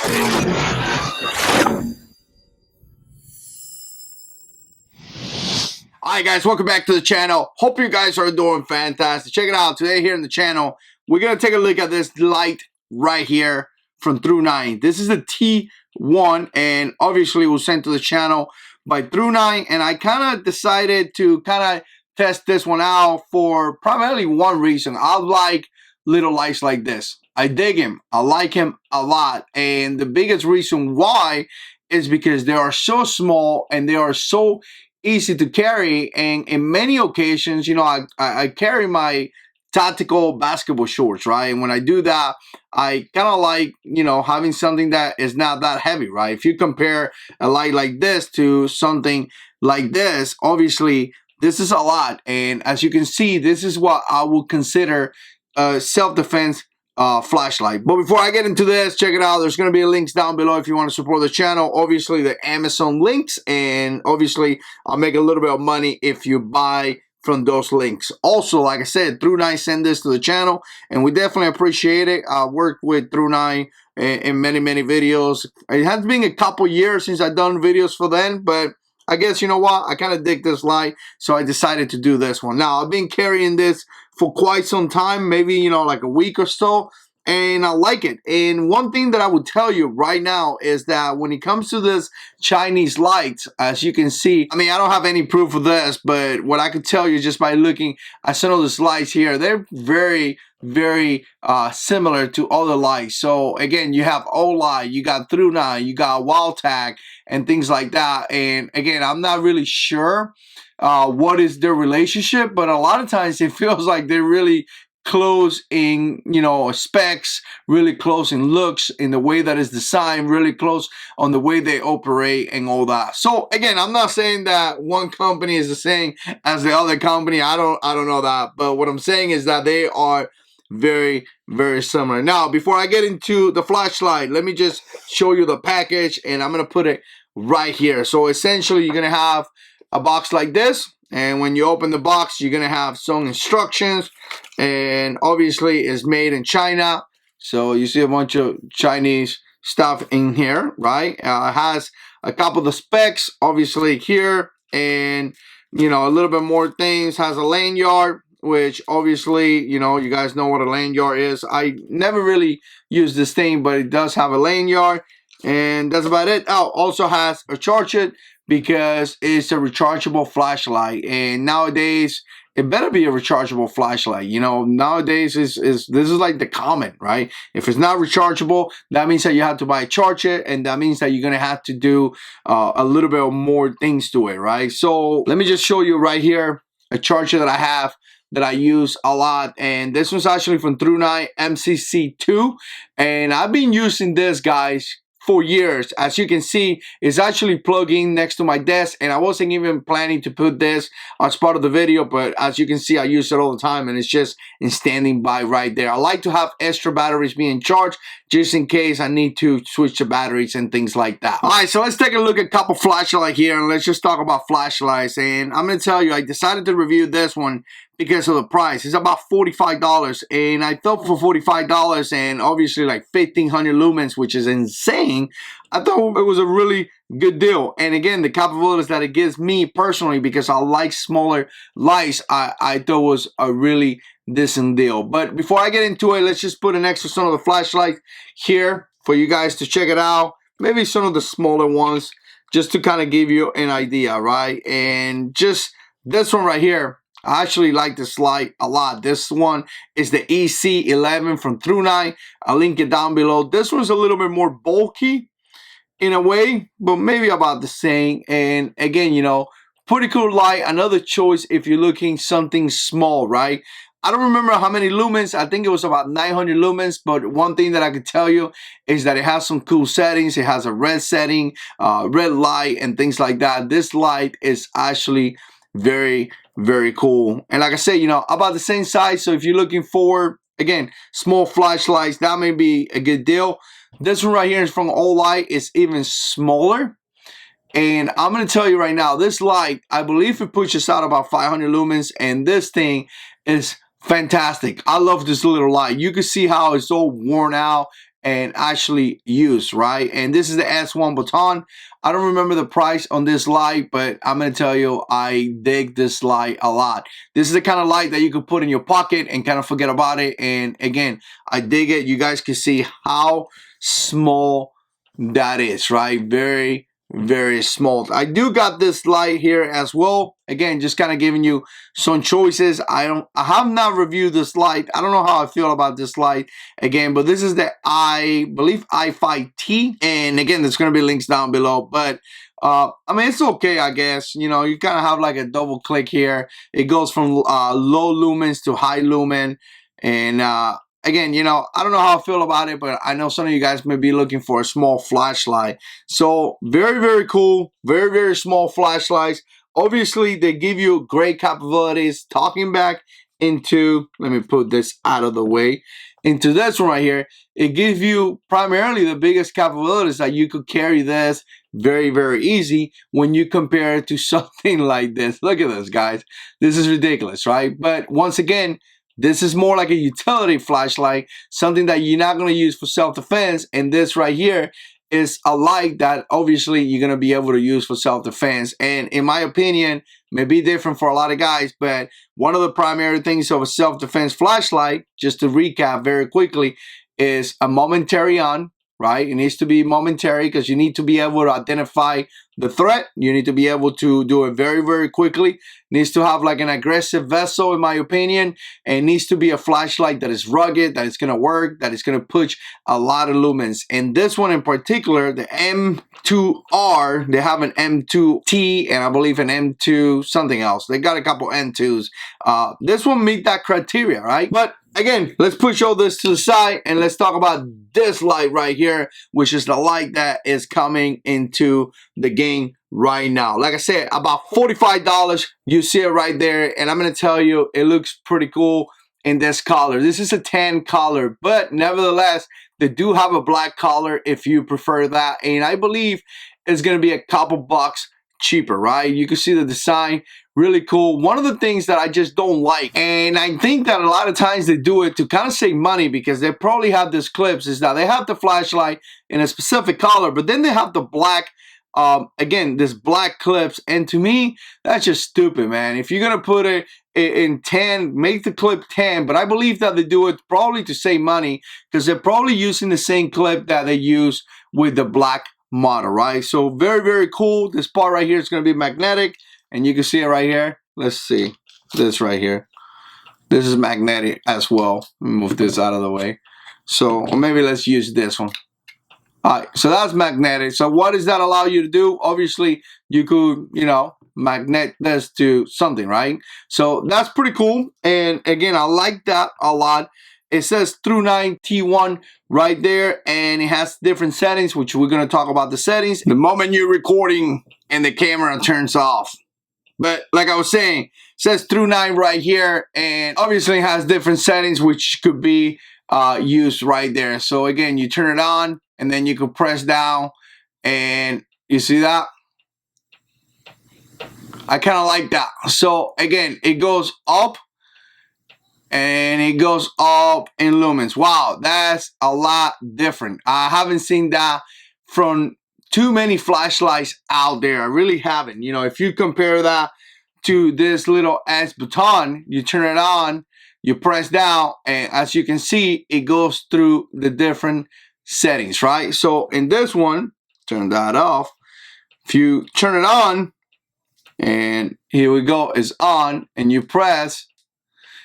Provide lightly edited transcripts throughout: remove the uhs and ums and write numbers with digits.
Alright guys, welcome back to the channel. Hope you guys are doing fantastic. Check it out. Today here in the channel, we're going to take a look at this light right here from Through9. This is the T1, and obviously it was sent to the channel by Through9, and I kind of decided to kind of test this one out for primarily one reason. I like little lights like this. I dig him. I like him a lot, and the biggest reason why is because they are so small and they are so easy to carry. And in many occasions, you know, I carry my tactical basketball shorts, right? And when I do that, I kind of like, you know, having something that is not that heavy, right? If you compare a light like this to something like this, obviously this is a lot. And as you can see, this is what I would consider a self-defense flashlight. But before I get into this, check it out. There's going to be links down below if you want to support the channel. Obviously the Amazon links, and obviously I'll make a little bit of money if you buy from those links. Also, like I said, Through9 sent this to the channel, and we definitely appreciate it. I worked with Through9 in many videos. It has been a couple years since I've done videos for them, but I guess, you know what, I kind of dig this light, so I decided to do this one. Now, I've been carrying this for quite some time, maybe, you know, like a week or so, and I like it. And one thing that I would tell you right now is that when it comes to this Chinese lights, as you can see, I mean, I don't have any proof of this, but what I could tell you just by looking at some of these lights here, they're very similar to other lights. So again, you have Olight, you got Through9, you got Wildtag, and things like that. And again, I'm not really sure what is their relationship, but a lot of times it feels like they're really close in, you know, specs, really close in looks, in the way that is designed, really close on the way they operate and all that. So again, I'm not saying that one company is the same as the other company. I don't know that, but what I'm saying is that they are very similar. Now, before I get into the flashlight, let me just show you the package, and I'm gonna put it right here. So essentially, you're gonna have a box like this, and when you open the box, you're gonna have some instructions, and obviously it's made in China, so you see a bunch of Chinese stuff in here, right? It has a couple of the specs obviously here, and you know, a little bit more things. Has a lanyard, which obviously, you know, you guys know what a lanyard is. I never really use this thing, but it does have a lanyard, and that's about it. Oh, also has a charger, because it's a rechargeable flashlight, and nowadays it better be a rechargeable flashlight. You know, nowadays this is like the common, right? If it's not rechargeable, that means that you have to buy a charger, and that means that you're gonna have to do a little bit more things to it, right? So let me just show you right here a charger that I have that I use a lot, and this one's actually from Through9 MCC2, and I've been using this, guys, for years. As you can see, it's actually plugged in next to my desk, and I wasn't even planning to put this as part of the video, but as you can see, I use it all the time, and it's just standing by right there. I like to have extra batteries being charged just in case I need to switch the batteries and things like that. All right, so let's take a look at a couple flashlights here, and let's just talk about flashlights. And I'm gonna tell you, I decided to review this one because of the price. It's about $45, and I thought for $45 and obviously like 1,500 lumens, which is insane, I thought it was a really good deal. And again, the capabilities that it gives me personally, because I like smaller lights, I thought was a really decent deal. But before I get into it, let's just put an extra some of the flashlights here for you guys to check it out. Maybe some of the smaller ones, just to kind of give you an idea, right? And just this one right here, I actually like this light a lot. This one is the EC11 from Through9. I'll link it down below. This one's a little bit more bulky in a way, but maybe about the same. And again, you know, pretty cool light. Another choice if you're looking something small, right? I don't remember how many lumens. I think it was about 900 lumens. But one thing that I could tell you is that it has some cool settings. It has a red setting, red light, and things like that. This light is actually very cool. And like I said, you know, about the same size. So if you're looking for, again, small flashlights, that may be a good deal. This one right here is from Olight. It's even smaller. And I'm going to tell you right now, this light, I believe it pushes out about 500 lumens. And this thing is fantastic. I love this little light. You can see how it's all worn out and actually use, right? And this is the S1 baton. I don't remember the price on this light, but I'm gonna tell you, I dig this light a lot. This is the kind of light that you could put in your pocket and kind of forget about it. And again, I dig it. You guys can see how small that is, right? Very, very small. I do got this light here as well. Again, just kind of giving you some choices. I have not reviewed this light. I don't know how I feel about this light again, but this is the, I believe, i5T, and again, there's going to be links down below. But I mean, it's okay, I guess. You know, you kind of have like a double click here. It goes from low lumens to high lumen, and again, you know, I don't know how I feel about it, but I know some of you guys may be looking for a small flashlight. So very, very cool. Very, very small flashlights. Obviously, they give you great capabilities. Talking back into, let me put this out of the way, into this one right here, it gives you primarily the biggest capabilities that you could carry this very, very easy when you compare it to something like this. Look at this, guys. This is ridiculous, right? But once again, this is more like a utility flashlight, something that you're not going to use for self-defense. And this right here is a light that obviously you're going to be able to use for self-defense. And in my opinion, may be different for a lot of guys, but one of the primary things of a self-defense flashlight, just to recap very quickly, is a momentary on, right? It needs to be momentary because you need to be able to identify the threat. You need to be able to do it very, very quickly. It needs to have like an aggressive vessel, in my opinion, and it needs to be a flashlight that is rugged, that is going to work, that is going to push a lot of lumens. And this one in particular, the M2R, they have an M2T and I believe an M2 something else. They got a couple M2s. This one meet that criteria, right? But again, let's push all this to the side and let's talk about this light right here, which is the light that is coming into the game right now. Like I said, about $45. You see it right there, and I'm going to tell you, it looks pretty cool in this color. This is a tan color, but nevertheless, they do have a black color if you prefer that, and I believe it's going to be a couple bucks cheaper, right? You can see the design, really cool. One of the things that I just don't like, and I think that a lot of times they do it to kind of save money because they probably have this clips, is that they have the flashlight in a specific color, but then they have the black, again, this black clips, and to me, that's just stupid, man. If you're gonna put it in tan, make the clip tan, but I believe that they do it probably to save money because they're probably using the same clip that they use with the black model, right? So very, very cool. This part right here is going to be magnetic, and you can see it right here. Let's see this right here. This is magnetic as well. Move this out of the way. So, or maybe let's use this one. All right, so that's magnetic. So what does that allow you to do? Obviously, you could, you know, magnet this to something, right? So that's pretty cool. And again, I like that a lot. It says Through9 T1 right there, and it has different settings, which we're going to talk about the settings the moment you're recording and the camera turns off. But like I was saying, it says Through9 right here, and obviously it has different settings, which could be used right there. So again, you turn it on, and then you can press down, and you see that? I kind of like that. So again, it goes up, and it goes up in lumens. Wow, that's a lot different. I haven't seen that from too many flashlights out there. I really haven't. You know, if you compare that to this little S baton, you turn it on, you press down, and as you can see, it goes through the different settings, right? So in this one, turn that off. If you turn it on, and here we go, it's on, and you press,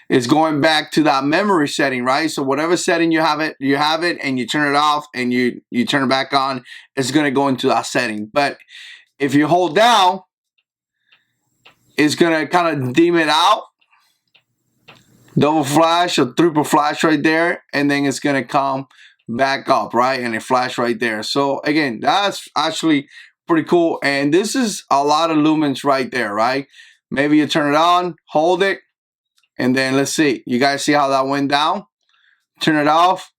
it's going back to that memory setting, right? So whatever setting you have it, and you turn it off and you turn it back on, it's gonna go into that setting. But if you hold down, it's gonna kind of dim it out, double flash or triple flash right there, and then it's gonna come back up, right? And it flash right there. So again, that's actually pretty cool. And this is a lot of lumens right there, right? Maybe you turn it on, hold it, and then let's see. You guys see how that went down? Turn it off,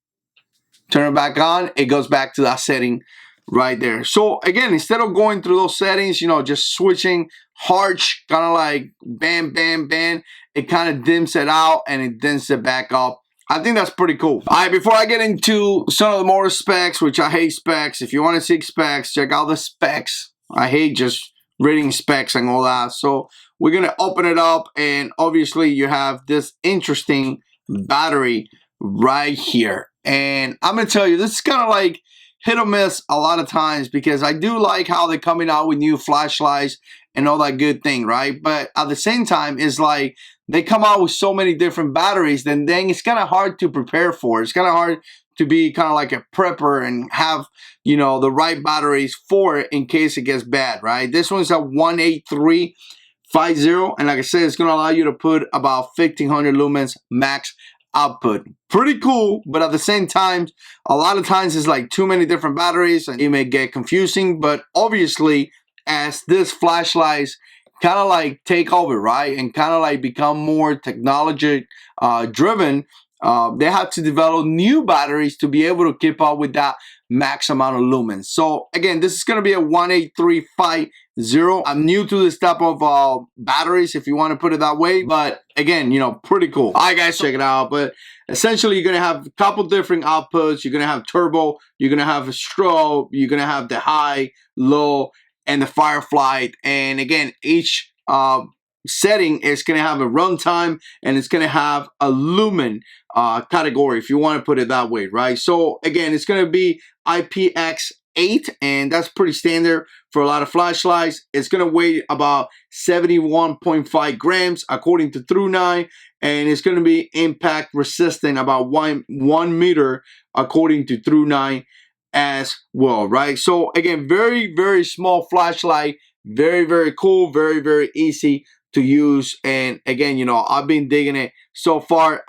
turn it back on, it goes back to that setting right there. So again, instead of going through those settings, you know, just switching harsh, kind of like bam, bam, bam, it kind of dims it out and it dims it back up I think that's pretty cool. All right, before I get into some of the more specs, which I hate specs. If you want to see specs, check out the specs. I hate just reading specs and all that. So we're going to open it up, and obviously you have this interesting battery right here. And I'm going to tell you, this is kind of like hit or miss a lot of times, because I do like how they're coming out with new flashlights and all that good thing, right? But at the same time, it's like they come out with so many different batteries, then it's kind of hard to prepare for. It's kind of hard to be kind of like a prepper and have, you know, the right batteries for it in case it gets bad, right? This one's a 18350, and like I said, it's going to allow you to put about 1500 lumens max output. Pretty cool, but at the same time, a lot of times it's like too many different batteries and it may get confusing. But obviously, as this flashlights kind of like take over, right, and kind of like become more technology driven, they have to develop new batteries to be able to keep up with that max amount of lumens. So again, this is going to be a 18350. I'm new to this type of batteries, if you want to put it that way, but again, you know, pretty cool. All right, guys, check it out. But essentially, you're going to have a couple different outputs. You're going to have turbo, you're going to have a strobe, you're going to have the high, low, and the firefly. And again, each setting is going to have a runtime, and it's going to have a lumen category, if you want to put it that way, right? So again, it's going to be IPX8, and that's pretty standard for a lot of flashlights. It's going to weigh about 71.5 grams according to Through9, and it's going to be impact resistant about 1 meter according to Through9 as well, right? So again, very, very small flashlight, very, very cool, very, very easy to use. And again, you know, I've been digging it so far.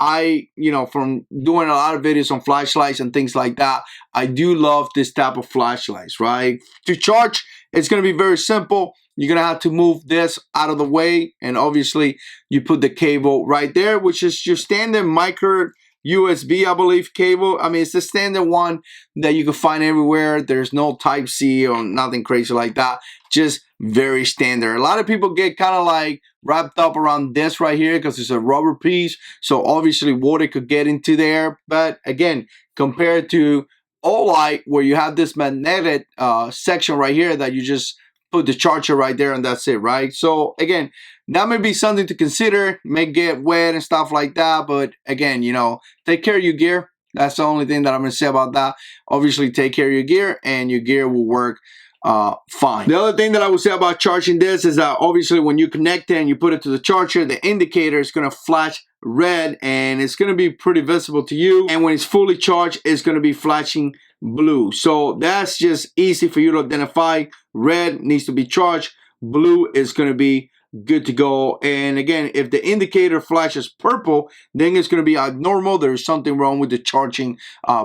You know, from doing a lot of videos on flashlights and things like that, I do love this type of flashlights, right? To charge, it's going to be very simple. You're going to have to move this out of the way, and obviously you put the cable right there, which is your standard micro USB, I believe, cable. I mean, it's the standard one that you can find everywhere. There's no Type-C or nothing crazy like that. Just very standard. A lot of people get kind of like wrapped up around this right here because it's a rubber piece. So obviously water could get into there. But again, compared to Olight, where you have this magnetic section right here that you just put the charger right there and that's it, right? So again, that may be something to consider. May get wet and stuff like that, but again, you know, take care of your gear. That's the only thing that I'm going to say about that. Obviously, take care of your gear, and your gear will work fine. The other thing that I would say about charging this is that obviously when you connect it and you put it to the charger, the indicator is going to flash red, and it's going to be pretty visible to you. And when it's fully charged, it's going to be flashing blue. So that's just easy for you to identify. Red needs to be charged, blue is going to be good to go. And again, if the indicator flashes purple, then it's going to be abnormal. There's something wrong with the charging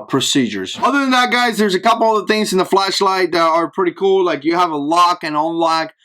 procedures. Other than that, guys, there's a couple other things in the flashlight that are pretty cool. Like you have a lock and unlock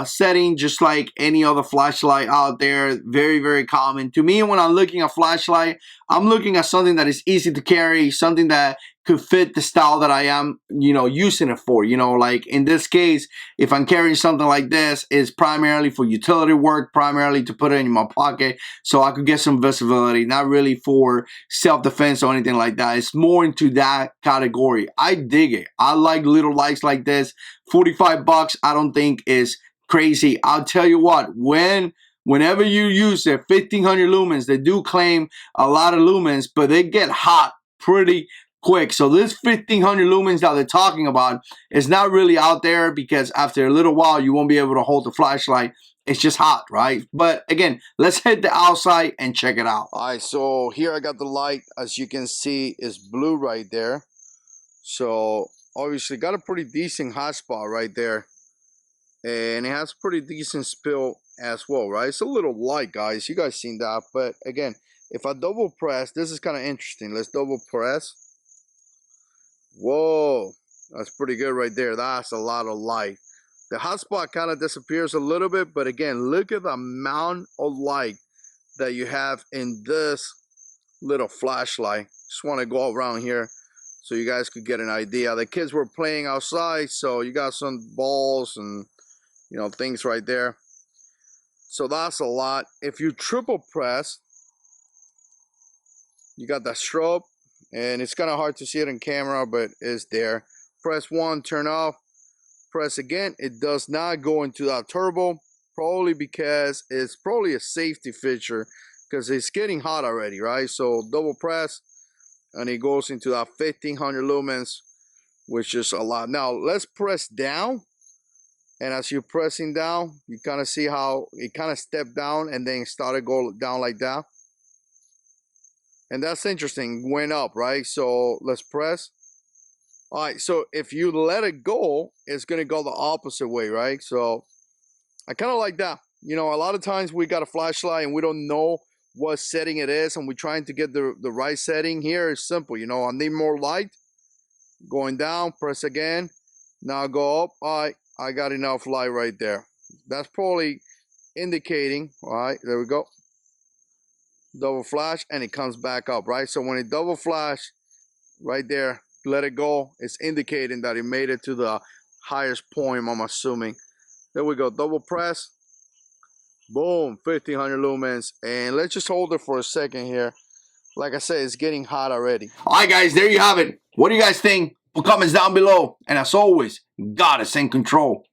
setting, just like any other flashlight out there. Very, very common. To me, when I'm looking at flashlight, I'm looking at something that is easy to carry, something that could fit the style that I am, you know, using it for. You know, like in this case, if I'm carrying something like this, it's primarily for utility work, primarily to put it in my pocket so I could get some visibility, not really for self-defense or anything like that. It's more into that category. I dig it. I like little lights like this. 45 bucks, I don't think is crazy. I'll tell you what, whenever you use it, 1500 lumens, they do claim a lot of lumens, but they get hot pretty quick. So this 1500 lumens that they're talking about is not really out there, because after a little while you won't be able to hold the flashlight. It's just hot, right? But again, let's hit the outside and check it out. All right, so here I got the light. As you can see, is blue right there. So obviously got a pretty decent hotspot right there, and it has pretty decent spill as well, right? It's a little light, guys. You guys seen that. But again, if I double press, this is kind of interesting. Let's double press. Whoa, that's pretty good right there. That's a lot of light. The hotspot kind of disappears a little bit, but again, look at the amount of light that you have in this little flashlight. Just want to go around here so you guys could get an idea. The kids were playing outside, so you got some balls and, you know, things right there. So that's a lot. If you triple press, You got that strobe, and it's kind of hard to see it on camera, but it's there. Press 1, turn off. Press again. It does not go into that turbo, probably because it's probably a safety feature, because it's getting hot already, right? So double press, and it goes into that 1500 lumens, which is a lot. Now let's press down, and as you're pressing down, you kind of see how it kind of stepped down and then started go down like that. And that's interesting, went up, right? So let's press. All right, so if you let it go, it's gonna go the opposite way, right? So I kind of like that. You know, a lot of times we got a flashlight and we don't know what setting it is, and we're trying to get the right setting. Here is simple. You know, I need more light. Going down, press again. Now go up. All right, I got enough light right there. That's probably indicating. All right, there we go. Double flash, and it comes back up, right? So when it double flash, right there, let it go. It's indicating that it made it to the highest point, I'm assuming. There we go. Double press. Boom, 1500 lumens. And let's just hold it for a second here. Like I said, it's getting hot already. All right, guys, there you have it. What do you guys think? Put comments down below. And as always, God is in control.